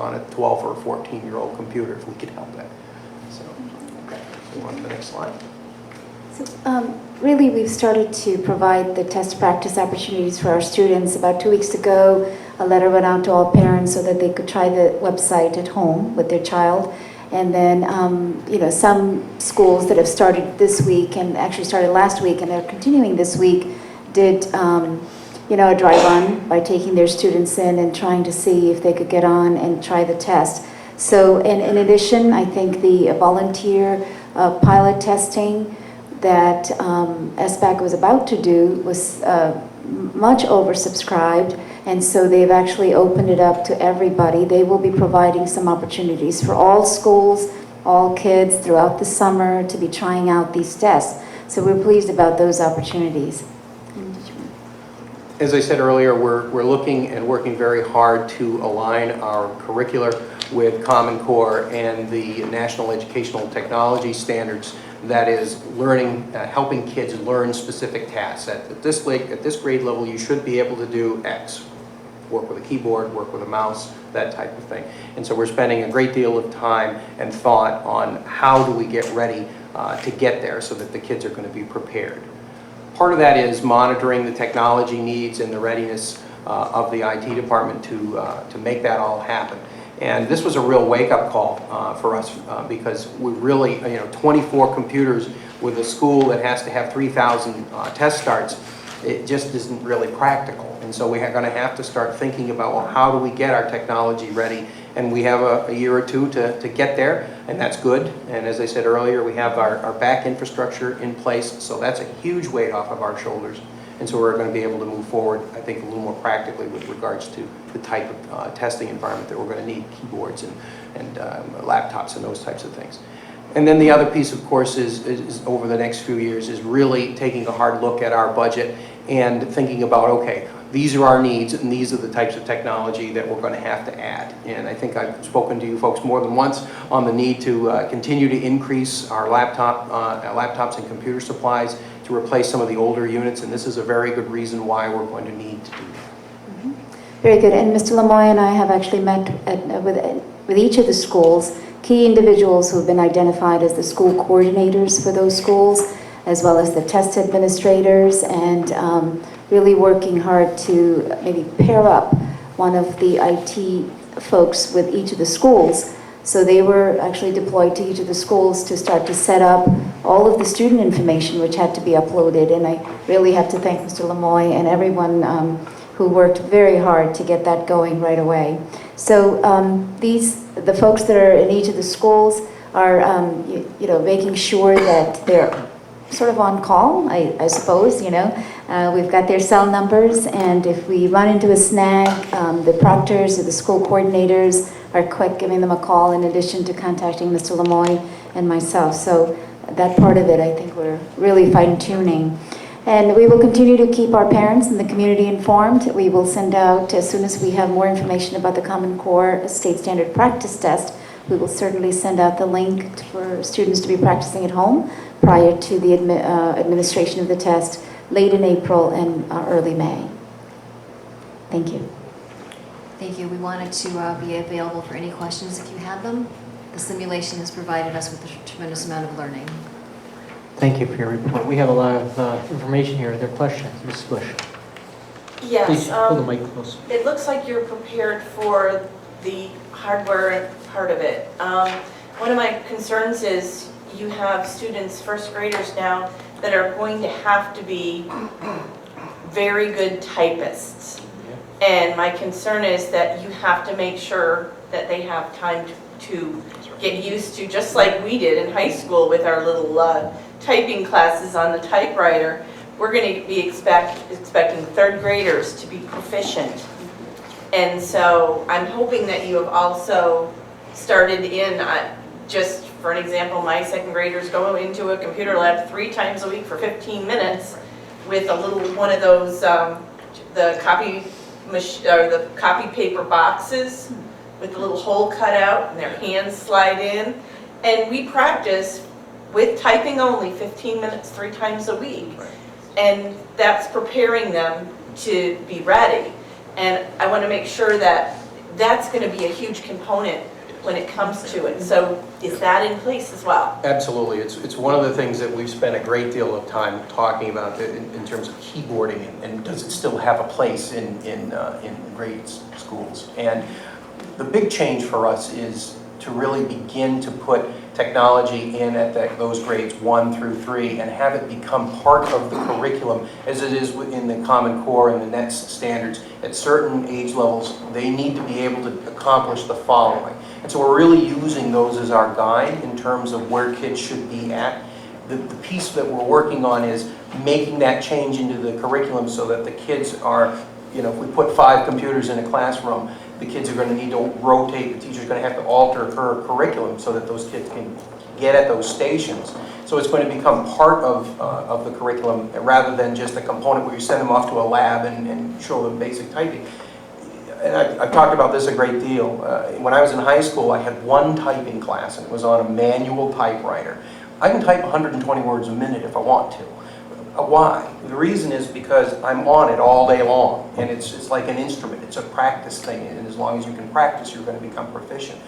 on a 12 or 14-year-old computer if we could help that. So, okay, move on to the next slide. So, really, we've started to provide the test practice opportunities for our students. About 2 weeks ago, a letter went out to all parents so that they could try the website at home with their child. And then, you know, some schools that have started this week and actually started last week and they're continuing this week did, you know, a dry run by taking their students in and trying to see if they could get on and try the test. So, in addition, I think the volunteer pilot testing that SBAC was about to do was much oversubscribed, and so they've actually opened it up to everybody. They will be providing some opportunities for all schools, all kids throughout the summer to be trying out these tests. So we're pleased about those opportunities. As I said earlier, we're looking and working very hard to align our curricular with Common Core and the National Educational Technology Standards. That is learning, helping kids learn specific tasks. At this grade level, you should be able to do X. Work with a keyboard, work with a mouse, that type of thing. And so we're spending a great deal of time and thought on how do we get ready to get there so that the kids are going to be prepared. Part of that is monitoring the technology needs and the readiness of the IT department to make that all happen. And this was a real wake-up call for us because we really, 24 computers with a school that has to have 3,000 test starts, it just isn't really practical. And so we're going to have to start thinking about, well, how do we get our technology ready? And we have a year or two to get there, and that's good. And as I said earlier, we have our back infrastructure in place, so that's a huge weight off of our shoulders. And so we're going to be able to move forward, I think, a little more practically with regards to the type of testing environment that we're going to need, keyboards and laptops and those types of things. And then the other piece, of course, is over the next few years is really taking a hard look at our budget and thinking about, okay, these are our needs and these are the types of technology that we're going to have to add. And I think I've spoken to you folks more than once on the need to continue to increase our laptops and computer supplies to replace some of the older units, and this is a very good reason why we're going to need to do that. Very good. And Mr. Lamoy and I have actually met with each of the schools, key individuals who have been identified as the school coordinators for those schools, as well as the test administrators, and really working hard to maybe pair up one of the IT folks with each of the schools. So they were actually deployed to each of the schools to start to set up all of the student information which had to be uploaded. And I really have to thank Mr. Lamoy and everyone who worked very hard to get that going right away. So the folks that are in each of the schools are making sure that they're sort of on call, I suppose, we've got their cell numbers, and if we run into a snag, the proctors or the school coordinators are quick giving them a call in addition to contacting Mr. Lamoy and myself. So that part of it, I think we're really fine-tuning. And we will continue to keep our parents and the community informed. We will send out, as soon as we have more information about the Common Core State Standard Practice Test, we will certainly send out the link for students to be practicing at home prior to the administration of the test late in April and early May. Thank you. Thank you. We wanted to be available for any questions if you have them. The simulation has provided us with a tremendous amount of learning. Thank you for your report. We have a lot of information here. Are there questions? Ms. Bush? Yes. Please hold the mic close. It looks like you're prepared for the hardware part of it. One of my concerns is you have students, first graders now, that are going to have to be very good typists. And my concern is that you have to make sure that they have time to get used to, just like we did in high school with our little typing classes on the typewriter. We're going to be expecting third graders to be proficient. And so I'm hoping that you have also started in, just for an example, my second graders go into a computer lab 3 times a week for 15 minutes with a little one of those, the copy paper boxes with the little hole cut out and their hands slide in. And we practice with typing only 15 minutes 3 times a week. And that's preparing them to be ready. And I want to make sure that that's going to be a huge component when it comes to it. So is that in place as well? Absolutely. It's one of the things that we've spent a great deal of time talking about in terms of keyboarding, and does it still have a place in grade schools. And the big change for us is to really begin to put technology in at those grades 1 through 3 and have it become part of the curriculum as it is within the Common Core and the NETS standards. At certain age levels, they need to be able to accomplish the following. And so we're really using those as our guide in terms of where kids should be at. The piece that we're working on is making that change into the curriculum so that the kids are, if we put 5 computers in a classroom, the kids are going to need to rotate, the teacher's going to have to alter her curriculum so that those kids can get at those stations. So it's going to become part of the curriculum rather than just a component where you send them off to a lab and show them basic typing. And I've talked about this a great deal. When I was in high school, I had one typing class, and it was on a manual typewriter. I can type 120 words a minute if I want to. Why? The reason is because I'm on it all day long, and it's like an instrument. It's a practice thing, and as long as you can practice, you're going to become proficient.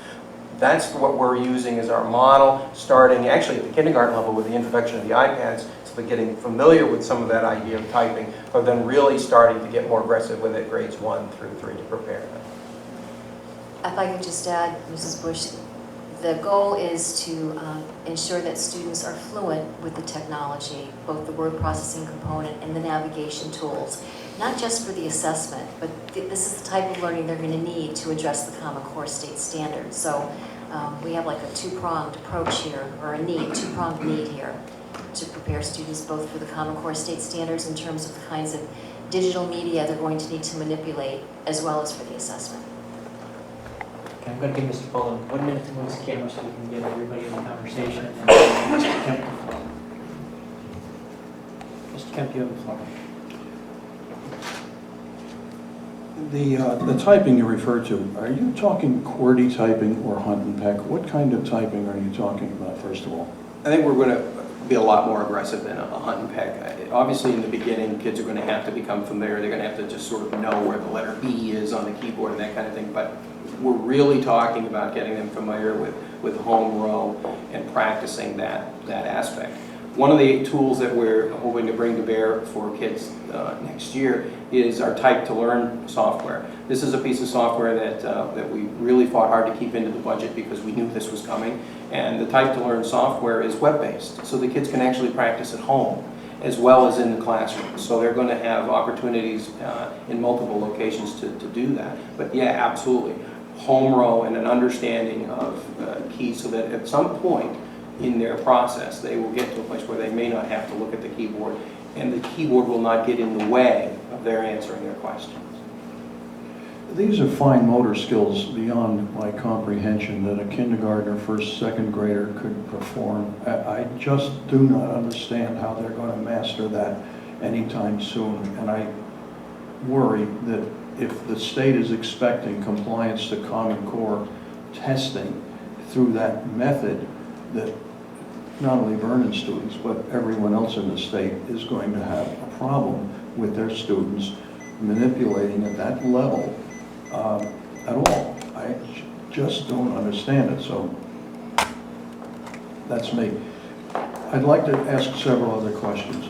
That's what we're using as our model, starting actually at the kindergarten level with the introduction of the iPads, so they're getting familiar with some of that idea of typing, but then really starting to get more aggressive with it grades 1 through 3 to prepare them. If I could just add, Mrs. Bush, the goal is to ensure that students are fluent with the technology, both the word processing component and the navigation tools, not just for the assessment, but this is the type of learning they're going to need to address the Common Core state standards. So we have like a two-pronged approach here, or a two-pronged need here to prepare students both for the Common Core state standards in terms of the kinds of digital media they're going to need to manipulate, as well as for the assessment. Okay, I'm going to give Mr. Fuller 1 minute to move his camera so we can get everybody in the conversation. And Mr. Kemp, the floor. Mr. Kemp, you have the floor. The typing you referred to, are you talking QWERTY typing or hunt and peck? What kind of typing are you talking about, first of all? I think we're going to be a lot more aggressive than a hunt and peck. Obviously, in the beginning, kids are going to have to become familiar. They're going to have to just sort of know where the letter B is on the keyboard and that kind of thing. But we're really talking about getting them familiar with home row and practicing that aspect. One of the tools that we're hoping to bring to bear for kids next year is our Type to Learn software. This is a piece of software that we really fought hard to keep into the budget because we knew this was coming. And the Type to Learn software is web-based, so the kids can actually practice at home as well as in the classroom. So they're going to have opportunities in multiple locations to do that. But yeah, absolutely. Home row and an understanding of keys so that at some point in their process, they will get to a place where they may not have to look at the keyboard, and the keyboard will not get in the way of their answering their questions. These are fine motor skills beyond my comprehension that a kindergartner, first, second grader could perform. I just do not understand how they're going to master that anytime soon, and I worry that if the state is expecting compliance to Common Core testing through that method, that not only Vernon students, but everyone else in the state is going to have a problem with their students manipulating at that level at all. I just don't understand it, so that's me. I'd like to ask several other questions.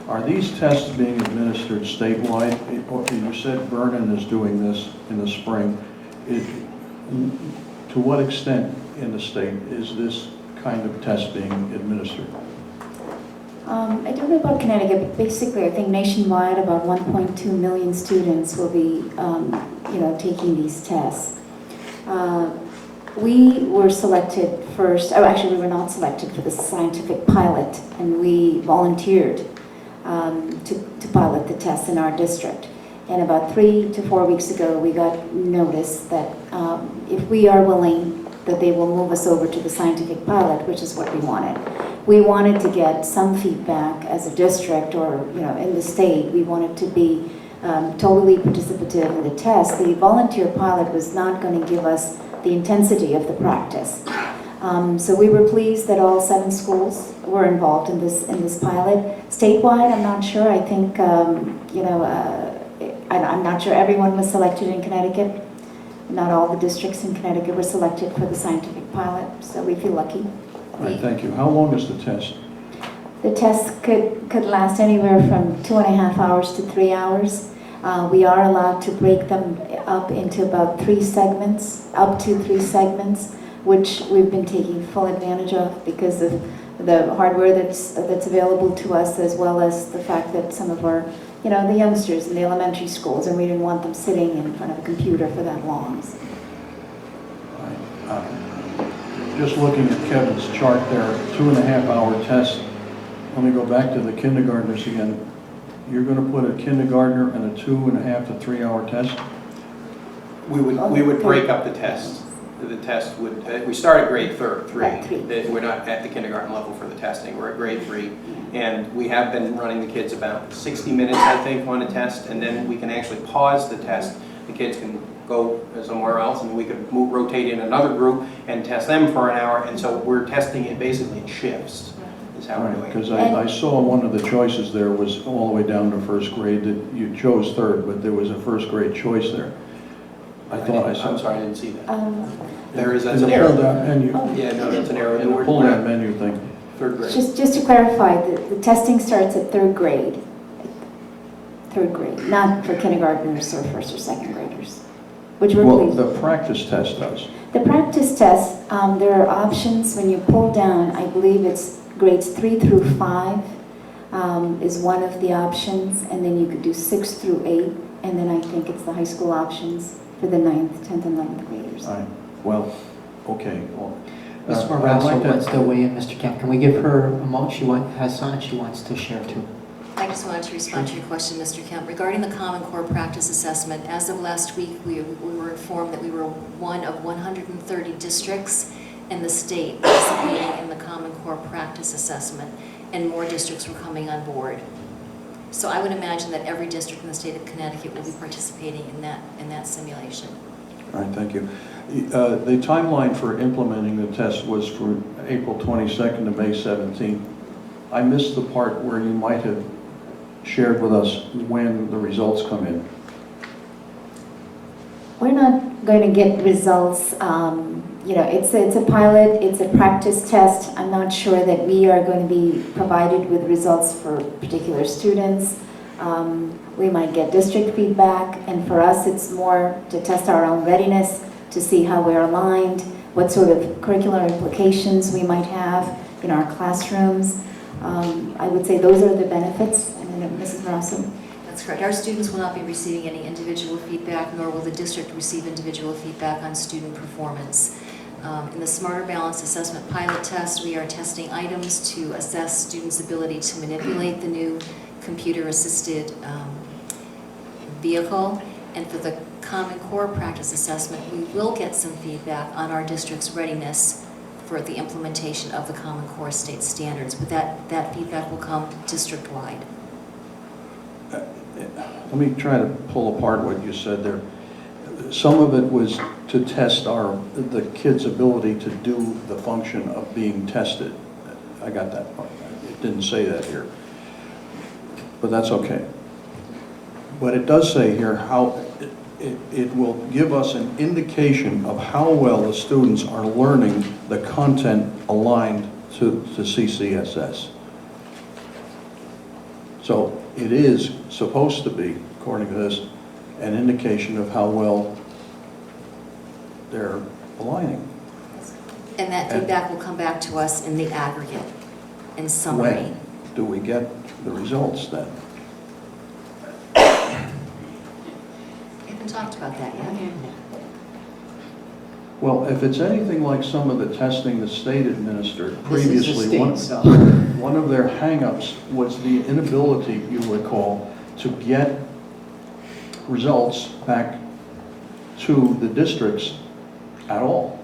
Are these tests being administered statewide? You said Vernon is doing this in the spring. To what extent in the state is this kind of test being administered? I don't know about Connecticut, but basically I think nationwide about 1.2 million students will be taking these tests. We were selected first, actually we were not selected for the scientific pilot, and we volunteered to pilot the test in our district. And about 3 to 4 weeks ago, we got notice that if we are willing, that they will move us over to the scientific pilot, which is what we wanted. We wanted to get some feedback as a district or in the state. We wanted to be totally participative in the test. The volunteer pilot was not going to give us the intensity of the practice. So we were pleased that all 7 schools were involved in this pilot. Statewide, I'm not sure. I think I'm not sure everyone was selected in Connecticut. Not all the districts in Connecticut were selected for the scientific pilot, so we feel lucky. All right, thank you. How long is the test? The test could last anywhere from 2.5 hours to 3 hours. We are allowed to break them up into about 3 segments, up to 3 segments, which we've been taking full advantage of because of the hardware that's available to us, as well as the fact that some of our, the youngsters in the elementary schools, and we didn't want them sitting in front of a computer for that long. All right. Just looking at Kevin's chart there, 2.5 hour test. Let me go back to the kindergartners again. You're going to put a kindergartner in a 2.5 to 3 hour test? We would break up the test. The test would, we start at grade 3. At 3. We're not at the kindergarten level for the testing. We're at grade 3. And we have been running the kids about 60 minutes, I think, on a test, and then we can actually pause the test. The kids can go somewhere else, and we could rotate in another group and test them for an hour. And so we're testing it basically in shifts, is how we're doing it. Because I saw one of the choices there was all the way down to first grade, that you chose third, but there was a first grade choice there. I thought I saw. I'm sorry, I didn't see that. There That's In an the error. pull-down menu, Yeah, no, that's an error. in the pull-down menu thing. Third grade. Just to clarify, the testing starts at 3rd grade. 3rd grade, not for kindergartners or 1st or 2nd graders, which we're Well, pleased. the practice test does. The practice test, there are options when you pull down. I believe it's grades 3 through 5 is one of the options, and then you could do 6 through 8, and then I think it's the high school options for the 9th, 10th, and 11th graders. All right, well, okay. Well, Ms. I'd Marasco like to- wants to weigh in, Mr. Kemp. Can we give her a moment? She has something she wants to share too. I just wanted to respond to your question, Mr. Kemp. Regarding the Common Core practice assessment, as of last week, we were informed that we were one of 130 districts in the state participating in the Common Core practice assessment, and more districts were coming on board. So I would imagine that every district in the state of Connecticut will be participating in that simulation. All right, thank you. The timeline for implementing the test was from April 22nd to May 17th. I missed the part where you might have shared with us when the results come in. We're not going to get results, it's a pilot, it's a practice test. I'm not sure that we are going to be provided with results for particular students. We might get district feedback, and for us it's more to test our own readiness, to see how we're aligned, what sort of curricular implications we might have in our classrooms. I would say those are the benefits. And then Mrs. Marasco. That's correct. Our students will not be receiving any individual feedback, nor will the district receive individual feedback on student performance. In the Smarter Balance Assessment Pilot Test, we are testing items to assess students' ability to manipulate the new computer-assisted vehicle. And for the Common Core Practice Assessment, we will get some feedback on our district's readiness for the implementation of the Common Core state standards, but that feedback will come district-wide. Let me try to pull apart what you said there. Some of it was to test the kids' ability to do the function of being tested. I got that part. It didn't say that here, but that's okay. But it does say here how it will give us an indication of how well the students are learning the content aligned to CCSS. So it is supposed to be, according to this, an indication of how well they're aligning. And that feedback will come back to us in the aggregate, in summary. When do we get the results then? We haven't talked about that yet. Well, if it's anything like some of the testing the state administered This is previously, the one, state, so. one of their hangups was the inability, you recall, to get results back to the districts at all.